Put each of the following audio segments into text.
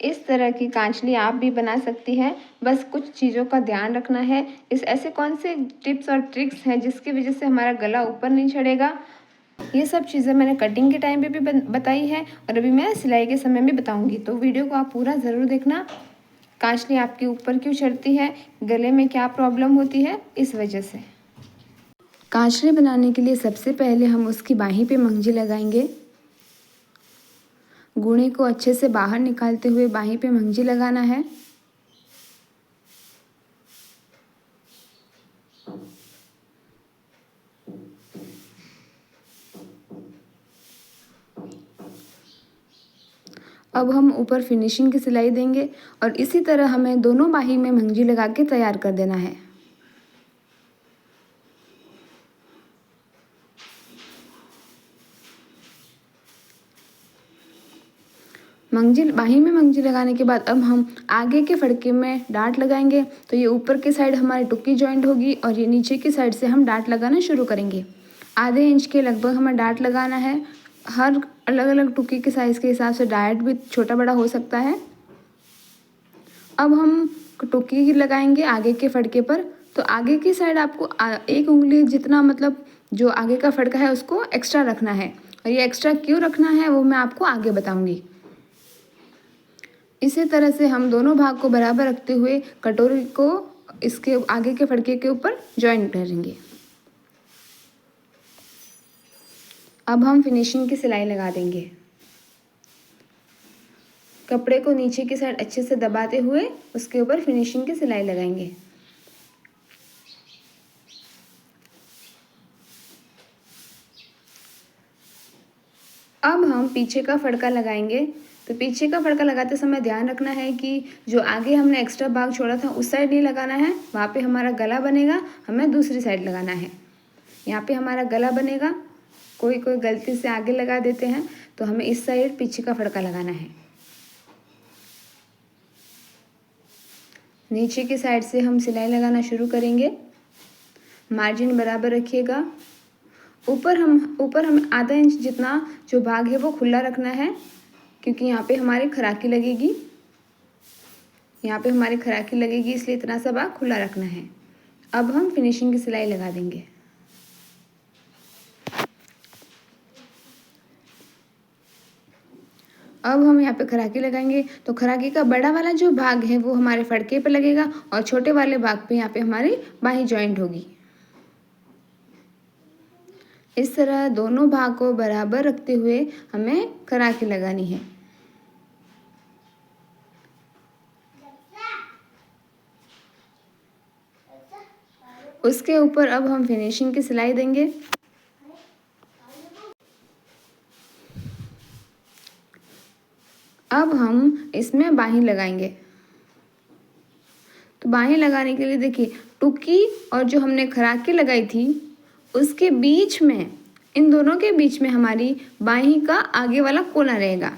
इस तरह की कांचली आप भी बना सकती हैं। बस कुछ चीज़ों का ध्यान रखना है। ऐसे कौन से टिप्स और ट्रिक्स हैं जिसकी वजह से हमारा गला ऊपर नहीं चढ़ेगा, ये सब चीज़ें मैंने कटिंग के टाइम पे भी बताई है और अभी मैं सिलाई के समय भी बताऊंगी। तो वीडियो को आप पूरा ज़रूर देखना। कांचली आपके ऊपर क्यों चढ़ती है, गले में क्या प्रॉब्लम होती है, इस वजह से। कांचली बनाने के लिए सबसे पहले हम उसकी बाहीं पे मंगजी लगाएंगे। गूणे को अच्छे से बाहर निकालते हुए बाहीं पे मंगजी लगाना है। अब हम ऊपर फिनिशिंग की सिलाई देंगे और इसी तरह हमें दोनों बाहीं में मंगजी लगा के तैयार कर देना है। बाहीं में मंगजी लगाने के बाद अब हम आगे के फड़के में डार्ट लगाएंगे। तो ये ऊपर की साइड हमारी टुक्की जॉइंट होगी और ये नीचे की साइड से हम डार्ट लगाना शुरू करेंगे। आधे इंच के लगभग हमें डार्ट लगाना है। हर अलग अलग टुक्की के साइज़ के हिसाब से डार्ट भी छोटा बड़ा हो सकता है। अब हम टुक्की लगाएंगे आगे के फड़के पर। तो आगे की साइड आपको 1 उंगली जितना, मतलब जो आगे का फड़का है उसको एक्स्ट्रा रखना है। और ये एक्स्ट्रा क्यों रखना है वो मैं आपको आगे बताऊंगी। इसी तरह से हम दोनों भाग को बराबर रखते हुए कटोरी को इसके आगे के फड़के के ऊपर जॉइन करेंगे। अब हम फिनिशिंग की सिलाई लगा देंगे। कपड़े को नीचे की साइड अच्छे से दबाते हुए उसके ऊपर फिनिशिंग की सिलाई लगाएंगे। अब हम पीछे का फड़का लगाएंगे। तो पीछे का फड़का लगाते समय ध्यान रखना है कि जो आगे हमने एक्स्ट्रा भाग छोड़ा था उस साइड नहीं लगाना है, वहाँ पे हमारा गला बनेगा, हमें दूसरी साइड लगाना है। यहाँ पे हमारा गला बनेगा, कोई कोई गलती से आगे लगा देते हैं, तो हमें इस साइड पीछे का फड़का लगाना है। नीचे की साइड से हम सिलाई लगाना शुरू करेंगे। मार्जिन बराबर रखिएगा। ऊपर हम आधा इंच जितना जो भाग है वो खुला रखना है, क्योंकि यहाँ पे हमारी खराकी लगेगी। इसलिए इतना सा भाग खुला रखना है। अब हम फिनिशिंग की सिलाई लगा देंगे। अब हम यहाँ पे खराकी लगाएंगे। तो खराकी का बड़ा वाला जो भाग है वो हमारे फड़के पे लगेगा और छोटे वाले भाग पे यहाँ पे हमारी बाहीं जॉइंट होगी। इस तरह दोनों भाग को बराबर रखते हुए हमें खराकी लगानी है। उसके ऊपर अब हम फिनिशिंग की सिलाई देंगे। अब हम इसमें बाहीं लगाएंगे। तो बाहीं लगाने के लिए देखिए, टुक्की और जो हमने खराकी लगाई थी उसके बीच में, इन दोनों के बीच में हमारी बाहीं का आगे वाला कोना रहेगा।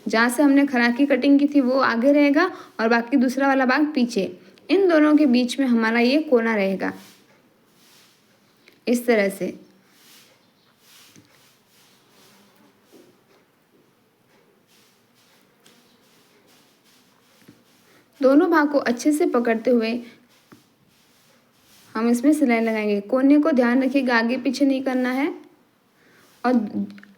जहाँ से हमने खराकी कटिंग की थी वो आगे रहेगा और बाकी दूसरा वाला भाग पीछे। इन दोनों के बीच में हमारा ये कोना रहेगा, इस तरह से। दोनों भाग को अच्छे से पकड़ते हुए हम इसमें सिलाई लगाएंगे। कोने को ध्यान रखिएगा, आगे पीछे नहीं करना है। और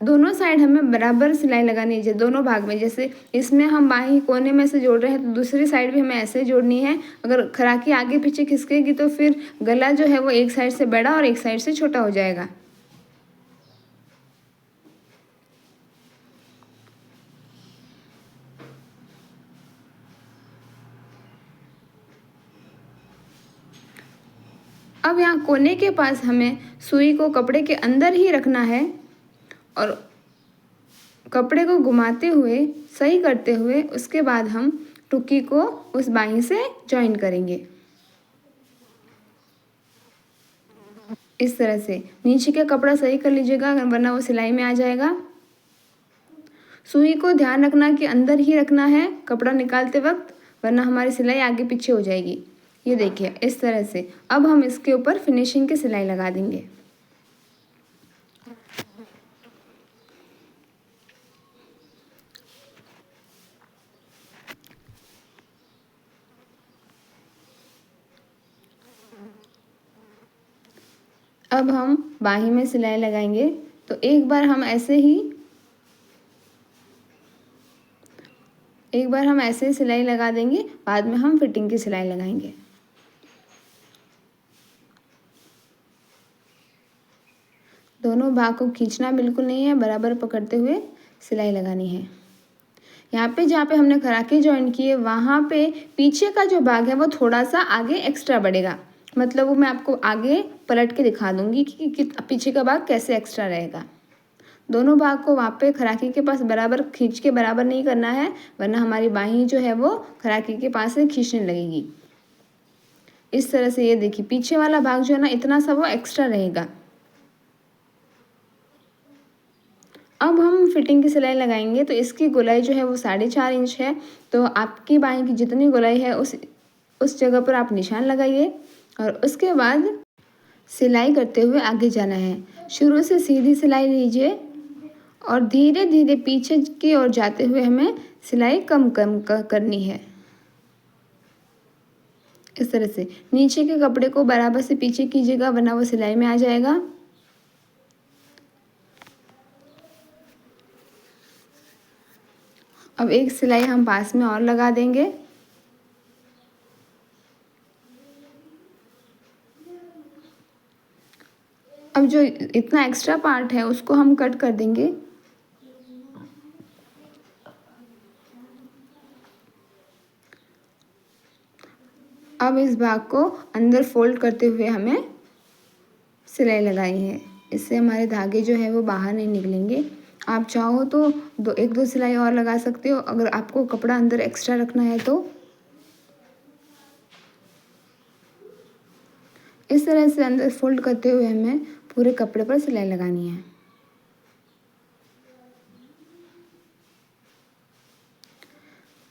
दोनों साइड हमें बराबर सिलाई लगानी है, दोनों भाग में। जैसे इसमें हम बाहीं कोने में से जोड़ रहे हैं तो दूसरी साइड भी हमें ऐसे जोड़नी है। अगर खराकी आगे पीछे खिसकेगी तो फिर गला जो है वो एक साइड से बड़ा और एक साइड से छोटा हो जाएगा। अब यहाँ कोने के पास हमें सुई को कपड़े के अंदर ही रखना है और कपड़े को घुमाते हुए, सही करते हुए, उसके बाद हम टुक्की को उस बाहीं से जॉइन करेंगे। इस तरह से नीचे का कपड़ा सही कर लीजिएगा, वरना वो सिलाई में आ जाएगा। सुई को ध्यान रखना कि अंदर ही रखना है कपड़ा निकालते वक्त, वरना हमारी सिलाई आगे पीछे हो जाएगी। ये देखिए इस तरह से। अब हम इसके ऊपर फिनिशिंग की सिलाई लगा देंगे। अब हम बाही में सिलाई लगाएंगे। तो एक बार हम ऐसे ही सिलाई लगा देंगे, बाद में हम फिटिंग की सिलाई लगाएंगे। दोनों भाग को खींचना बिल्कुल नहीं है, बराबर पकड़ते हुए सिलाई लगानी है। यहाँ पे जहाँ पे हमने खराकी जॉइन की है वहाँ पे पीछे का जो भाग है वो थोड़ा सा आगे एक्स्ट्रा बढ़ेगा। मतलब वो मैं आपको आगे पलट के दिखा दूँगी कि पीछे का भाग कैसे एक्स्ट्रा रहेगा। दोनों भाग को वहाँ पे खराकी के पास बराबर खींच के बराबर नहीं करना है, वरना हमारी बाही जो है वो खराकी के पास से खींचने लगेगी। इस तरह से ये देखिए पीछे वाला भाग जो है ना इतना सा वो एक्स्ट्रा रहेगा। अब हम फिटिंग की सिलाई लगाएंगे। तो इसकी गोलाई जो है वो 4.5 इंच है। तो आपकी बाही की जितनी गोलाई है उस जगह पर आप निशान लगाइए और उसके बाद सिलाई करते हुए आगे जाना है। शुरू से सीधी सिलाई लीजिए और धीरे धीरे पीछे की ओर जाते हुए हमें सिलाई कम करनी है। इस तरह से नीचे के कपड़े को बराबर से पीछे कीजिएगा, वरना वो सिलाई में आ जाएगा। अब एक सिलाई हम पास में और लगा देंगे। अब जो इतना एक्स्ट्रा पार्ट है उसको हम कट कर देंगे। अब इस भाग को अंदर फोल्ड करते हुए हमें सिलाई लगाई है। इससे हमारे धागे जो है वो बाहर नहीं निकलेंगे। आप चाहो तो एक दो सिलाई और लगा सकते हो, अगर आपको कपड़ा अंदर एक्स्ट्रा रखना है तो। इस तरह से अंदर फोल्ड करते हुए हमें पूरे कपड़े पर सिलाई लगानी है।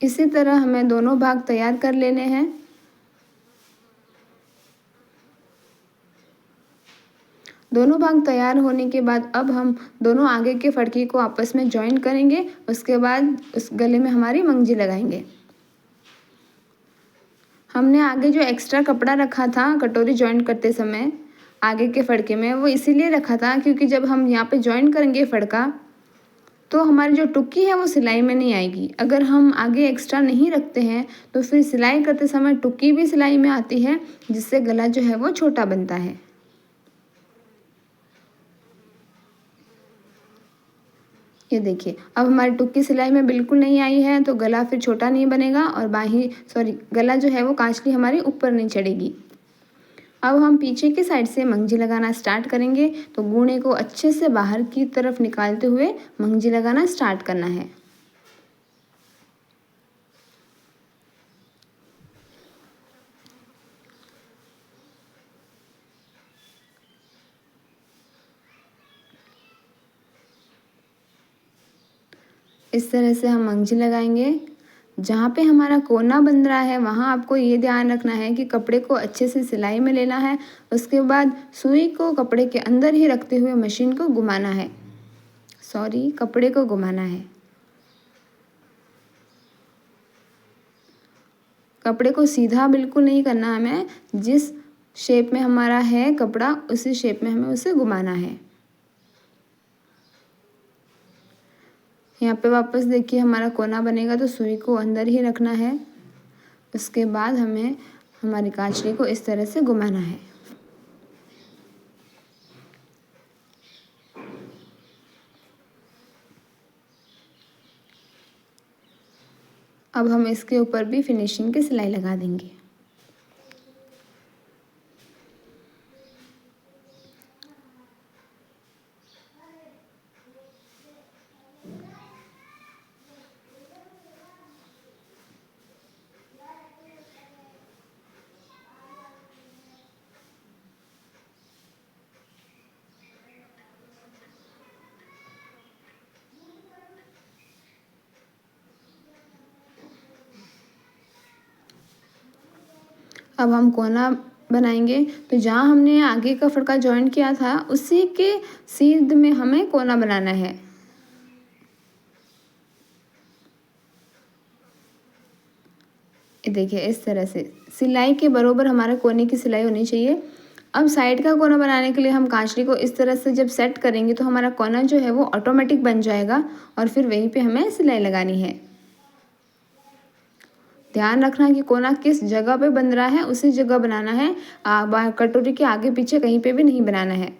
इसी तरह हमें दोनों भाग तैयार कर लेने हैं। दोनों भाग तैयार होने के बाद अब हम दोनों आगे के फड़की को आपस में जॉइन करेंगे। उसके बाद उस गले में हमारी मंगजी लगाएंगे। हमने आगे जो एक्स्ट्रा कपड़ा रखा था कटोरी जॉइन करते समय आगे के फड़के में, वो इसीलिए रखा था क्योंकि जब हम यहाँ पे जॉइन करेंगे फड़का तो हमारी जो टुक्की है वो सिलाई में नहीं आएगी। अगर हम आगे एक्स्ट्रा नहीं रखते हैं तो फिर सिलाई करते समय टुक्की भी सिलाई में आती है, जिससे गला जो है वो छोटा बनता है। ये देखिए अब हमारी टुक्की सिलाई में बिल्कुल नहीं आई है, तो गला फिर छोटा नहीं बनेगा और गला जो है वो कांचली हमारी ऊपर नहीं चढ़ेगी। अब हम पीछे की साइड से मंगजी लगाना स्टार्ट करेंगे। तो गूने को अच्छे से बाहर की तरफ निकालते हुए मंगजी लगाना स्टार्ट करना है। इस तरह से हम मंगजी लगाएंगे। जहाँ पे हमारा कोना बन रहा है वहाँ आपको ये ध्यान रखना है कि कपड़े को अच्छे से सिलाई में लेना है। उसके बाद सुई को कपड़े के अंदर ही रखते हुए मशीन को घुमाना है, कपड़े को घुमाना है। कपड़े को सीधा बिल्कुल नहीं करना हमें, जिस शेप में हमारा है कपड़ा उसी शेप में हमें उसे घुमाना है। यहाँ पे वापस देखिए हमारा कोना बनेगा तो सुई को अंदर ही रखना है। उसके बाद हमें हमारी कांचली को इस तरह से घुमाना है। अब हम इसके ऊपर भी फिनिशिंग की सिलाई लगा देंगे। अब हम कोना बनाएंगे। तो जहाँ हमने आगे का फड़का जॉइन किया था उसी के सीध में हमें कोना बनाना है। देखिए इस तरह से सिलाई के बराबर हमारा कोने की सिलाई होनी चाहिए। अब साइड का कोना बनाने के लिए हम कांचली को इस तरह से जब सेट करेंगे तो हमारा कोना जो है वो ऑटोमेटिक बन जाएगा और फिर वहीं पे हमें सिलाई लगानी है। ध्यान रखना कि कोना किस जगह पे बन रहा है उसी जगह बनाना है, कटोरी के आगे पीछे कहीं पे भी नहीं बनाना है।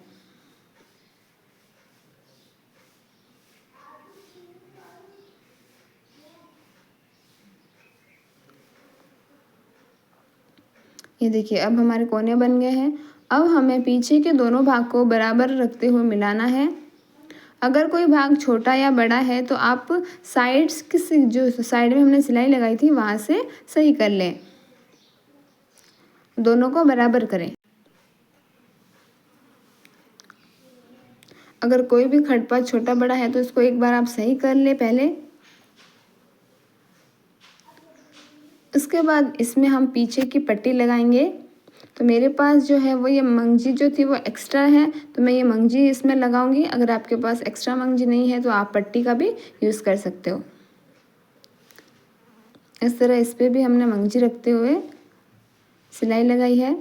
ये देखिए अब हमारे कोने बन गए हैं। अब हमें पीछे के दोनों भाग को बराबर रखते हुए मिलाना है। अगर कोई भाग छोटा या बड़ा है तो आप साइड्स की जो साइड में हमने सिलाई लगाई थी वहाँ से सही कर लें, दोनों को बराबर करें। अगर कोई भी खटपट छोटा बड़ा है तो इसको एक बार आप सही कर ले पहले। उसके बाद इसमें हम पीछे की पट्टी लगाएंगे। तो मेरे पास जो है वो ये मंगजी जो थी वो एक्स्ट्रा है, तो मैं ये मंगजी इसमें लगाऊंगी। अगर आपके पास एक्स्ट्रा मंगजी नहीं है तो आप पट्टी का भी यूज़ कर सकते हो। इस तरह इस पर भी हमने मंगजी रखते हुए सिलाई लगाई है।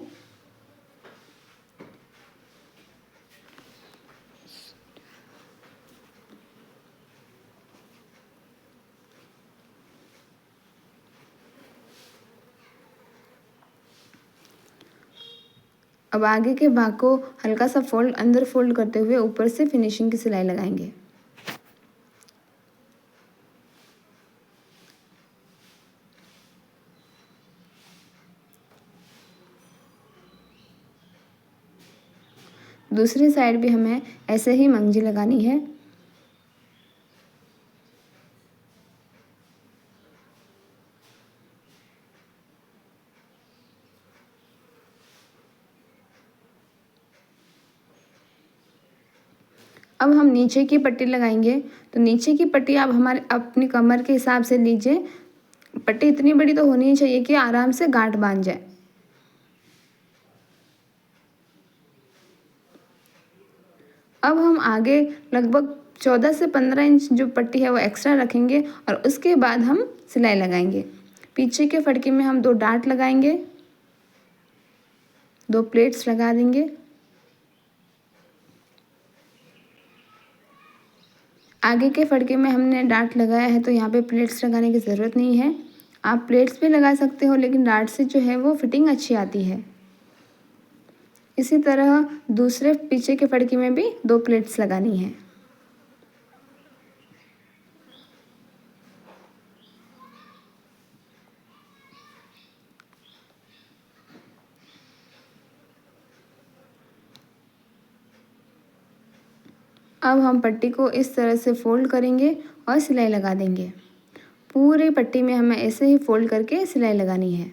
अब आगे के भाग को हल्का सा अंदर फोल्ड करते हुए ऊपर से फिनिशिंग की सिलाई लगाएंगे। दूसरी साइड भी हमें ऐसे ही मंगजी लगानी है। अब हम नीचे की पट्टी लगाएंगे। तो नीचे की पट्टी आप हमारे अपनी कमर के हिसाब से लीजिए। पट्टी इतनी बड़ी तो होनी ही चाहिए कि आराम से गांठ बांध जाए। अब हम आगे लगभग 14 से 15 इंच जो पट्टी है वो एक्स्ट्रा रखेंगे और उसके बाद हम सिलाई लगाएंगे। पीछे के फड़के में हम 2 डार्ट लगाएंगे, 2 प्लेट्स लगा देंगे। आगे के फड़के में हमने डार्ट लगाया है तो यहाँ पे प्लेट्स लगाने की ज़रूरत नहीं है। आप प्लेट्स भी लगा सकते हो लेकिन डार्ट से जो है वो फिटिंग अच्छी आती है। इसी तरह दूसरे पीछे के फड़के में भी 2 प्लेट्स लगानी है। अब हम पट्टी को इस तरह से फोल्ड करेंगे और सिलाई लगा देंगे। पूरी पट्टी में हमें ऐसे ही फोल्ड करके सिलाई लगानी है।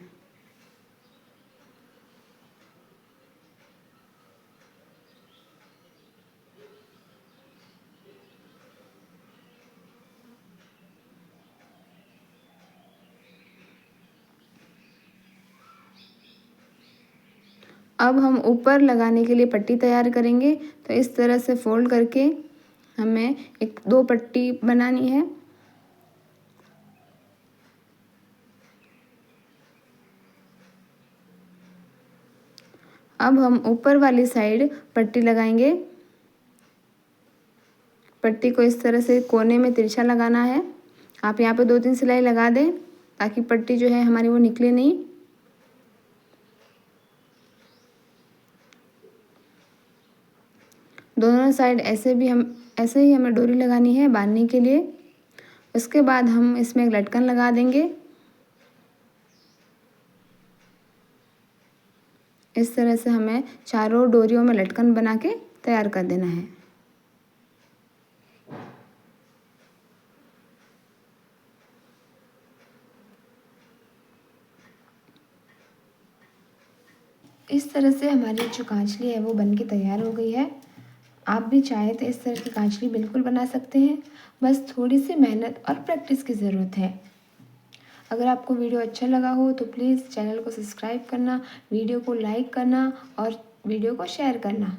अब हम ऊपर लगाने के लिए पट्टी तैयार करेंगे। तो इस तरह से फोल्ड करके हमें 2 पट्टी बनानी है। अब हम ऊपर वाली साइड पट्टी लगाएंगे। पट्टी को इस तरह से कोने में तिरछा लगाना है। आप यहाँ पे 2-3 सिलाई लगा दें ताकि पट्टी जो है हमारी वो निकले नहीं। दोनों साइड ऐसे ही हमें डोरी लगानी है बांधने के लिए। उसके बाद हम इसमें एक लटकन लगा देंगे। इस तरह से हमें चारों डोरियों में लटकन बना के तैयार कर देना है। इस तरह से हमारी जो कांचली है वो बन के तैयार हो गई है। आप भी चाहें तो इस तरह की कांचली बिल्कुल बना सकते हैं, बस थोड़ी सी मेहनत और प्रैक्टिस की ज़रूरत है। अगर आपको वीडियो अच्छा लगा हो तो प्लीज़ चैनल को सब्सक्राइब करना, वीडियो को लाइक करना और वीडियो को शेयर करना।